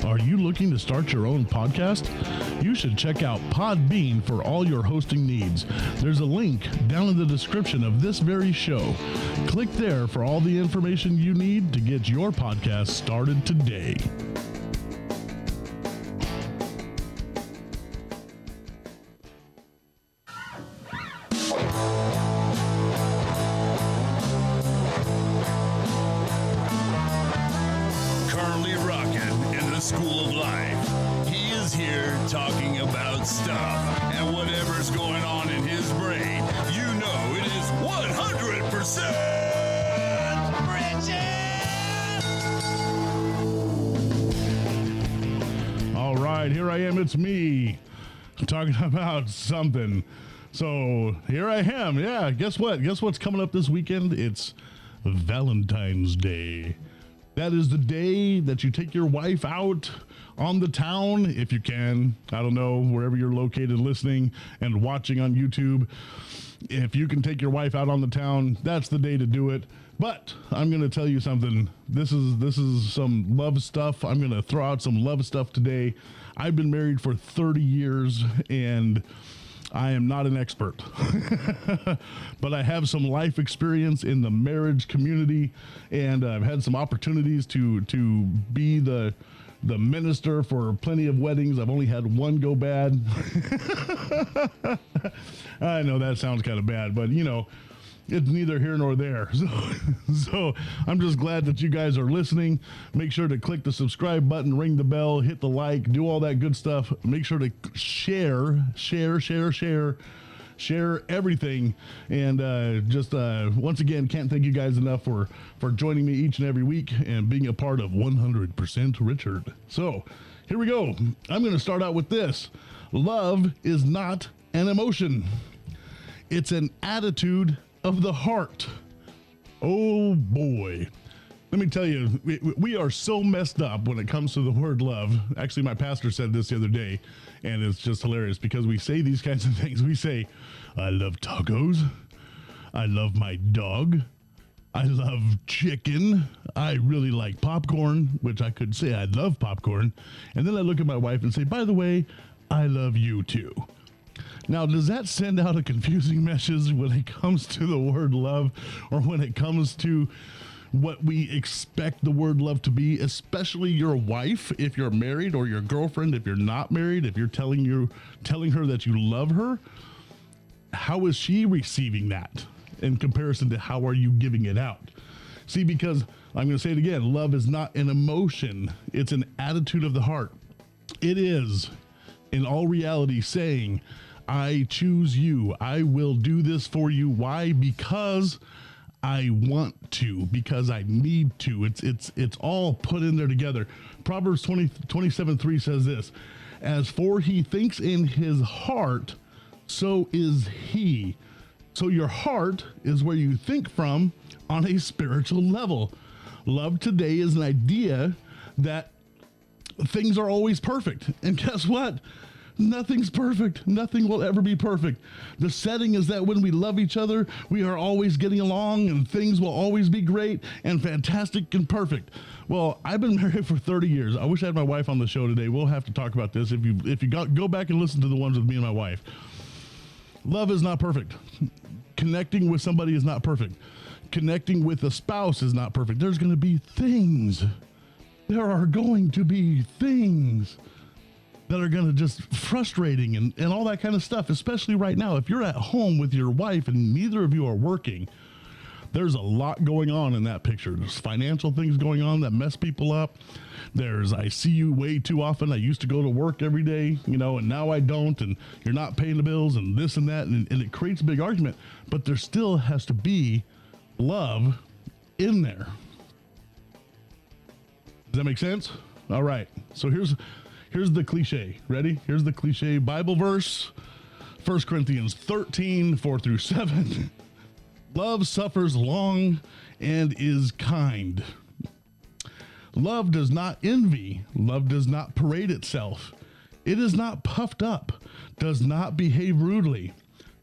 Are you looking to start your own podcast? You should check out Podbean for all your hosting needs. There's a link down in the description of this very show. Click there for all the information you need to get your podcast started today. Currently rocking in the school of life. He is here talking about stuff and whatever's going on in his brain. You know it is 100% Bridget! All right, here I am. It's me talking about something. So here I am. Yeah, guess what? Guess what's coming up this weekend? It's Valentine's Day. That is the day that you take your wife out on the town, if you can. I don't know, wherever you're located listening and watching on YouTube. If you can take your wife out on the town, that's the day to do it. But I'm going to tell you something. This is some love stuff. I'm going to throw out some love stuff today. I've been married for 30 years and I am not an expert, but I have some life experience in the marriage community, and I've had some opportunities to be the minister for plenty of weddings. I've only had one go bad. I know that sounds kind of bad, but you know, it's neither here nor there. So I'm just glad that you guys are listening. Make sure to click the subscribe button, ring the bell, hit the like, do all that good stuff. Make sure to share everything. And once again, can't thank you guys enough for joining me each and every week and being a part of 100% Richard. So here we go. I'm going to start out with this. Love is not an emotion. It's an attitude of the heart. Oh boy. Let me tell you, we are so messed up when it comes to the word love. Actually, my pastor said this the other day, and it's just hilarious because we say these kinds of things. We say, I love tacos. I love my dog. I love chicken. I really like popcorn, which I could say I love popcorn. And then I look at my wife and say, by the way, I love you too. Now, does that send out a confusing message when it comes to the word love, or when it comes to what we expect the word love to be, especially your wife, if you're married, or your girlfriend, if you're not married, if you're telling her that you love her? How is she receiving that in comparison to how are you giving it out? See, because I'm going to say it again, love is not an emotion. It's an attitude of the heart. It is, in all reality, saying, I choose you. I will do this for you. Why? Because I want to, because I need to. It's all put in there together. Proverbs 27:3 says this, as for he thinks in his heart, so is he. So your heart is where you think from on a spiritual level. Love today is an idea that things are always perfect. And guess what? Nothing's perfect. Nothing will ever be perfect. The setting is that when we love each other, we are always getting along and things will always be great and fantastic and perfect. Well, I've been married for 30 years. I wish I had my wife on the show today. We'll have to talk about this. If you go back and listen to the ones with me and my wife. Love is not perfect. Connecting with somebody is not perfect. Connecting with a spouse is not perfect. There's going to be things. There are going to be things that are going to just frustrating and all that kind of stuff, especially right now. If you're at home with your wife and neither of you are working, there's a lot going on in that picture. There's financial things going on that mess people up. There's, I see you way too often. I used to go to work every day, and now I don't, and you're not paying the bills and this and that, and it creates a big argument, but there still has to be love in there. Does that make sense? All right. So here's the cliche. Ready? Here's the cliche Bible verse. 1 Corinthians 13, 4-7. Love suffers long and is kind. Love does not envy. Love does not parade itself. It is not puffed up, does not behave rudely,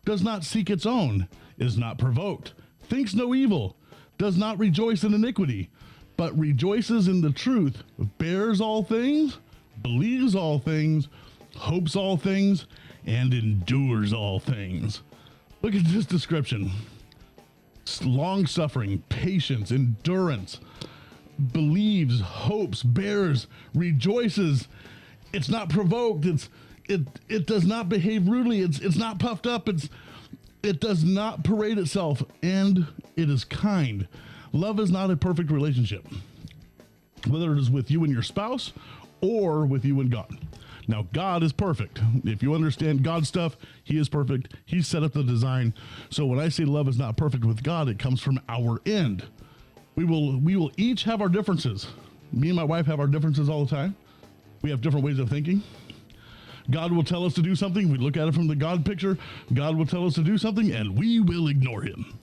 does not seek its own, is not provoked, thinks no evil, does not rejoice in iniquity, but rejoices in the truth, bears all things, believes all things, hopes all things, and endures all things. Look at this description. Long suffering, patience, endurance, believes, hopes, bears, rejoices. It's not provoked. It does not behave rudely. It's not puffed up. It does not parade itself, and it is kind. Love is not a perfect relationship, whether it is with you and your spouse or with you and God. Now, God is perfect. If you understand God's stuff, he is perfect. He set up the design. So when I say love is not perfect with God, it comes from our end. We will each have our differences. Me and my wife have our differences all the time. We have different ways of thinking. God will tell us to do something. We look at it from the God picture. God will tell us to do something, and we will ignore him.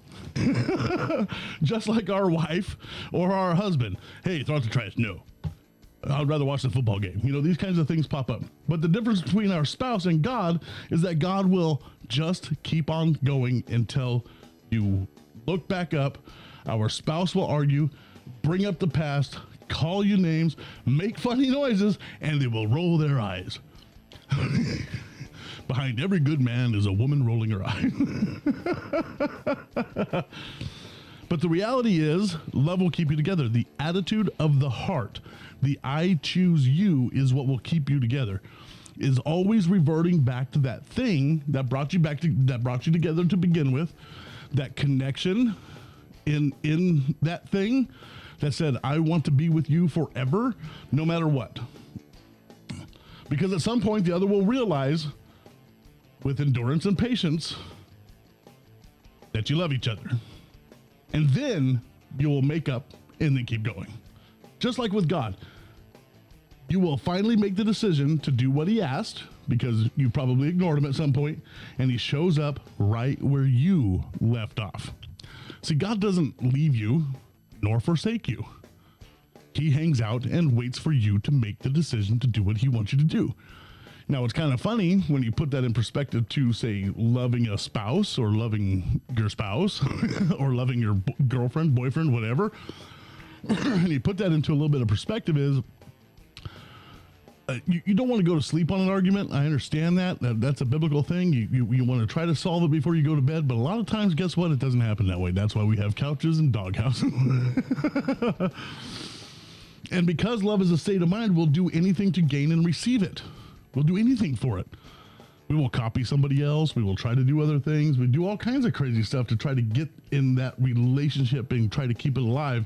Just like our wife or our husband. Hey, throw out the trash. No. I'd rather watch the football game. You know, these kinds of things pop up. But the difference between our spouse and God is that God will just keep on going until you look back up. Our spouse will argue, bring up the past, call you names, make funny noises, and they will roll their eyes. Behind every good man is a woman rolling her eyes. But the reality is, love will keep you together. The attitude of the heart, the I choose you, is what will keep you together. Is always reverting back to that thing that brought you together to begin with. That connection in that thing that said, I want to be with you forever, no matter what. Because at some point, the other will realize, with endurance and patience, that you love each other. And then you will make up and then keep going. Just like with God. You will finally make the decision to do what he asked, because you probably ignored him at some point, and he shows up right where you left off. See, God doesn't leave you nor forsake you. He hangs out and waits for you to make the decision to do what he wants you to do. Now, it's kind of funny when you put that in perspective to, say, loving a spouse or loving your spouse or loving your girlfriend, boyfriend, whatever. And you put that into a little bit of perspective is, you don't want to go to sleep on an argument. I understand that. That's a biblical thing. You want to try to solve it before you go to bed. But a lot of times, guess what? It doesn't happen that way. That's why we have couches and doghouses. And because love is a state of mind, we'll do anything to gain and receive it. We'll do anything for it. We will copy somebody else. We will try to do other things. We do all kinds of crazy stuff to try to get in that relationship and try to keep it alive.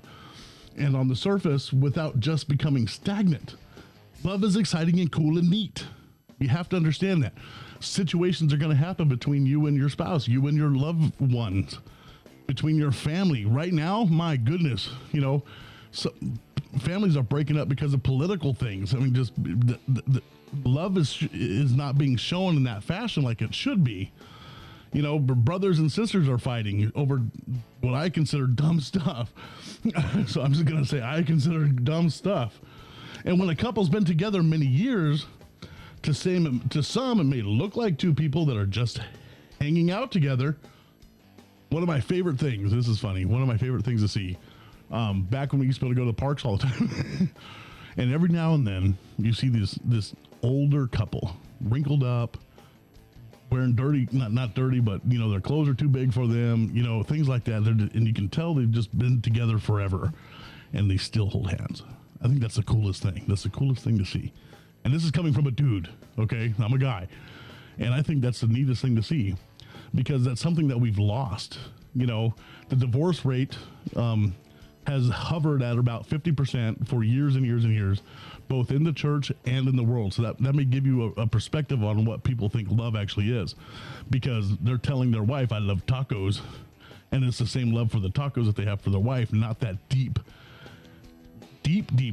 And on the surface, without just becoming stagnant. Love is exciting and cool and neat. You have to understand that. Situations are going to happen between you and your spouse, you and your loved ones, between your family. Right now, my goodness, families are breaking up because of political things. I mean, just the love is not being shown in that fashion like it should be. Brothers and sisters are fighting over what I consider dumb stuff. So I'm just going to say I consider dumb stuff. And when a couple's been together many years, to some, it may look like two people that are just hanging out together. One of my favorite things, this is funny, one of my favorite things to see, back when we used to be able to go to the parks all the time, and every now and then you see this older couple, wrinkled up, wearing dirty, not dirty, but their clothes are too big for them, things like that. And you can tell they've just been together forever, and they still hold hands. I think that's the coolest thing. That's the coolest thing to see. And this is coming from a dude, okay? I'm a guy. And I think that's the neatest thing to see, because that's something that we've lost. The divorce rate has hovered at about 50% for years and years and years, both in the church and in the world. So that may give you a perspective on what people think love actually is, because they're telling their wife, I love tacos. And it's the same love for the tacos that they have for their wife, not that deep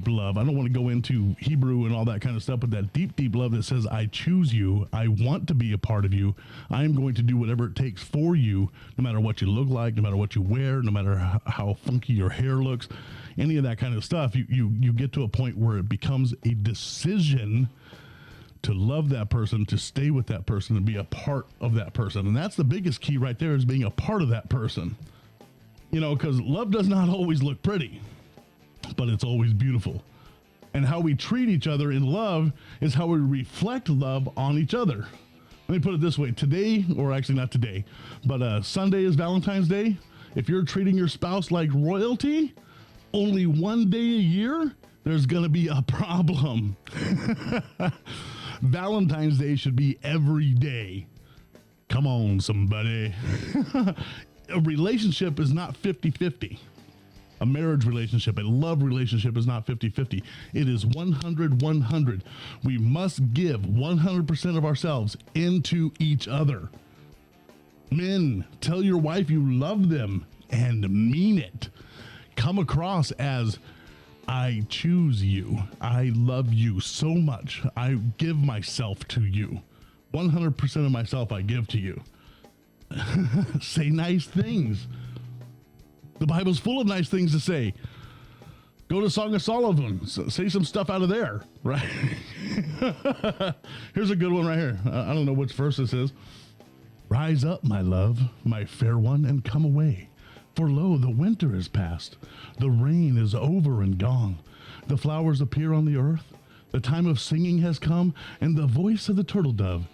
love. I don't want to go into Hebrew and all that kind of stuff, but that deep love that says, I choose you. I want to be a part of you. I am going to do whatever it takes for you, no matter what you look like, no matter what you wear, no matter how funky your hair looks, any of that kind of stuff. You get to a point where it becomes a decision to love that person, to stay with that person, and be a part of that person. And that's the biggest key right there, is being a part of that person. Because love does not always look pretty, but it's always beautiful. And how we treat each other in love is how we reflect love on each other. Let me put it this way. Today, or actually not today, but Sunday is Valentine's Day. If you're treating your spouse like royalty, only one day a year, there's going to be a problem. Valentine's Day should be every day. Come on, somebody. A relationship is not 50-50. A marriage relationship, a love relationship is not 50-50. It is 100-100. We must give 100% of ourselves into each other. Men, tell your wife you love them and mean it. Come across as, I choose you. I love you so much. I give myself to you. 100% of myself I give to you. Say nice things. The Bible's full of nice things to say. Go to Song of Solomon. Say some stuff out of there, right? Here's a good one right here. I don't know which verse this is. Rise up, my love, my fair one, and come away. For lo, the winter is past. The rain is over and gone. The flowers appear on the earth. The time of singing has come, and the voice of the turtle dove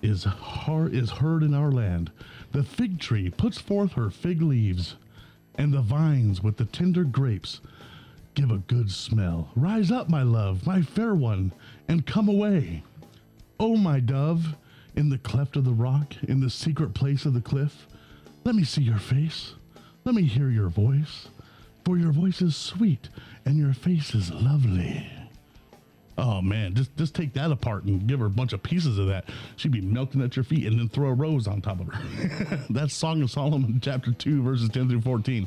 is heard in our land. The fig tree puts forth her fig leaves, and the vines with the tender grapes give a good smell. Rise up, my love, my fair one, and come away. O my dove, in the cleft of the rock, in the secret place of the cliff, let me see your face. Let me hear your voice. For your voice is sweet, and your face is lovely. Oh man, just take that apart and give her a bunch of pieces of that. She'd be melting at your feet, and then throw a rose on top of her. That's Song of Solomon, chapter 2, verses 10 through 14.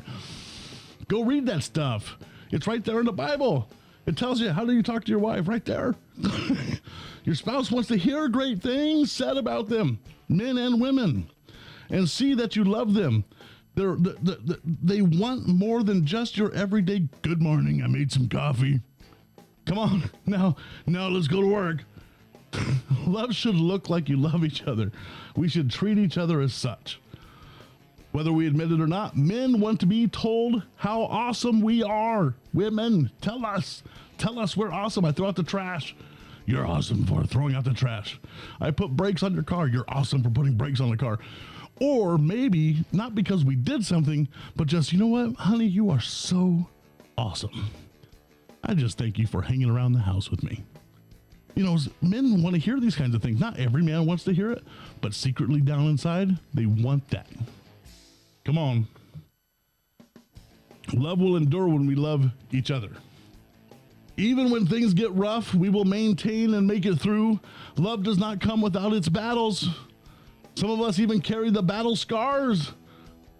Go read that stuff. It's right there in the Bible. It tells you how do you talk to your wife, right there. Your spouse wants to hear great things said about them, men and women, and see that you love them. They want more than just your everyday, good morning, I made some coffee. Come on, now let's go to work. Love should look like you love each other. We should treat each other as such. Whether we admit it or not, men want to be told how awesome we are. Women, tell us we're awesome. I throw out the trash. You're awesome for throwing out the trash. I put brakes on your car. You're awesome for putting brakes on the car. Or maybe not because we did something, but just, you know what, honey, you are so awesome. I just thank you for hanging around the house with me. You know, men want to hear these kinds of things. Not every man wants to hear it, but secretly down inside, they want that. Come on. Love will endure when we love each other. Even when things get rough, we will maintain and make it through. Love does not come without its battles. Some of us even carry the battle scars,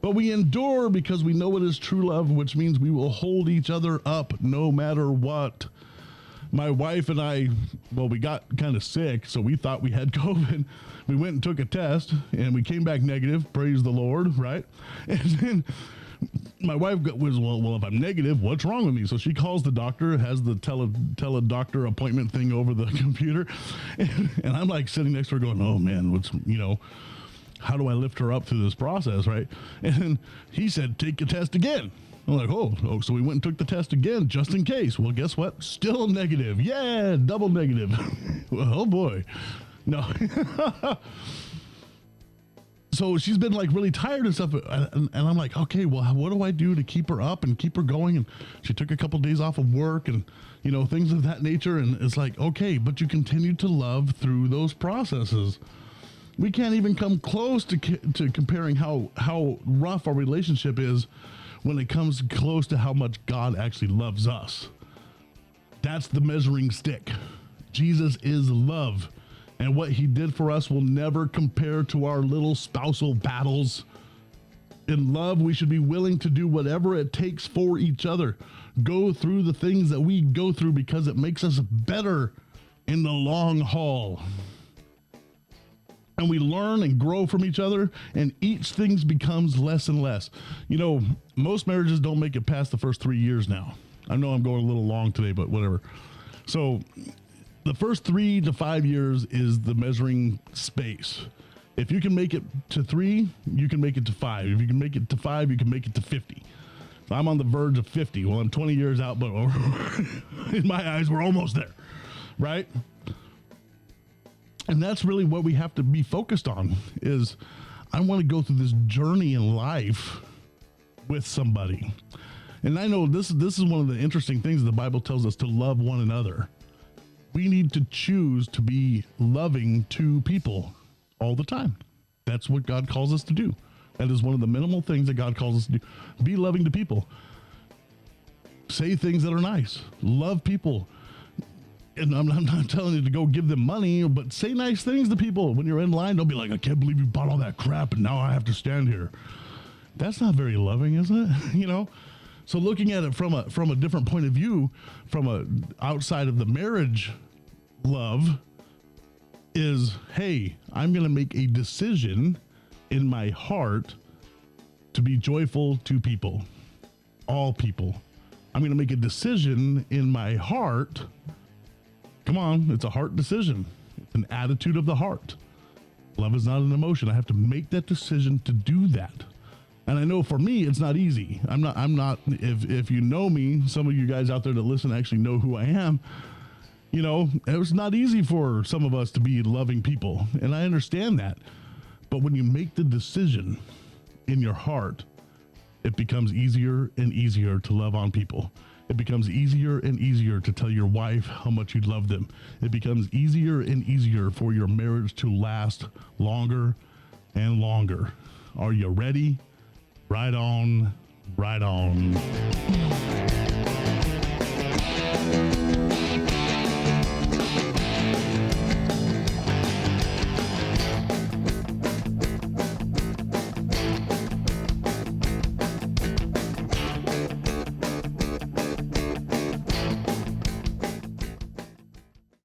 but we endure because we know it is true love, which means we will hold each other up no matter what. My wife and I, we got kind of sick, so we thought we had COVID. We went and took a test, and we came back negative. Praise the Lord, right? And then my wife was, well, if I'm negative, what's wrong with me? So she calls the doctor, has the tele-doctor appointment thing over the computer. And I'm like sitting next to her going, oh man, how do I lift her up through this process, right? And then he said, take a test again. I'm like, oh, so we went and took the test again, just in case. Well, guess what? Still negative. Yeah, double negative. Well, oh boy. No. So she's been like really tired and stuff. And I'm like, okay, well, what do I do to keep her up and keep her going? And she took a couple of days off of work and, things of that nature. And it's like, okay, but you continue to love through those processes. We can't even come close to comparing how rough our relationship is when it comes close to how much God actually loves us. That's the measuring stick. Jesus is love. And what he did for us will never compare to our little spousal battles. In love, we should be willing to do whatever it takes for each other. Go through the things that we go through because it makes us better in the long haul. And we learn and grow from each other, and each thing becomes less and less. Most marriages don't make it past the first 3 years now. I know I'm going a little long today, but whatever. So the first 3 to 5 years is the measuring space. If you can make it to 3, you can make it to 5. If you can make it to 5, you can make it to 50. I'm on the verge of 50. Well, I'm 20 years out, but in my eyes, we're almost there, right? And that's really what we have to be focused on is I want to go through this journey in life with somebody. And I know this is one of the interesting things the Bible tells us to love one another. We need to choose to be loving to people all the time. That's what God calls us to do. That is one of the minimal things that God calls us to do. Be loving to people. Say things that are nice. Love people. And I'm not telling you to go give them money, but say nice things to people. When you're in line, don't be like, I can't believe you bought all that crap and now I have to stand here. That's not very loving, is it? You know? So looking at it from a different point of view, from a outside of the marriage love is, hey, I'm going to make a decision in my heart to be joyful to people, all people. I'm going to make a decision in my heart. Come on, it's a heart decision. It's an attitude of the heart. Love is not an emotion. I have to make that decision to do that. And I know for me, it's not easy. I'm not, if you know me, some of you guys out there that listen actually know who I am. You know, it was not easy for some of us to be loving people. And I understand that. But when you make the decision in your heart, it becomes easier and easier to love on people. It becomes easier and easier to tell your wife how much you love them. It becomes easier and easier for your marriage to last longer and longer. Are you ready? Right on, right on.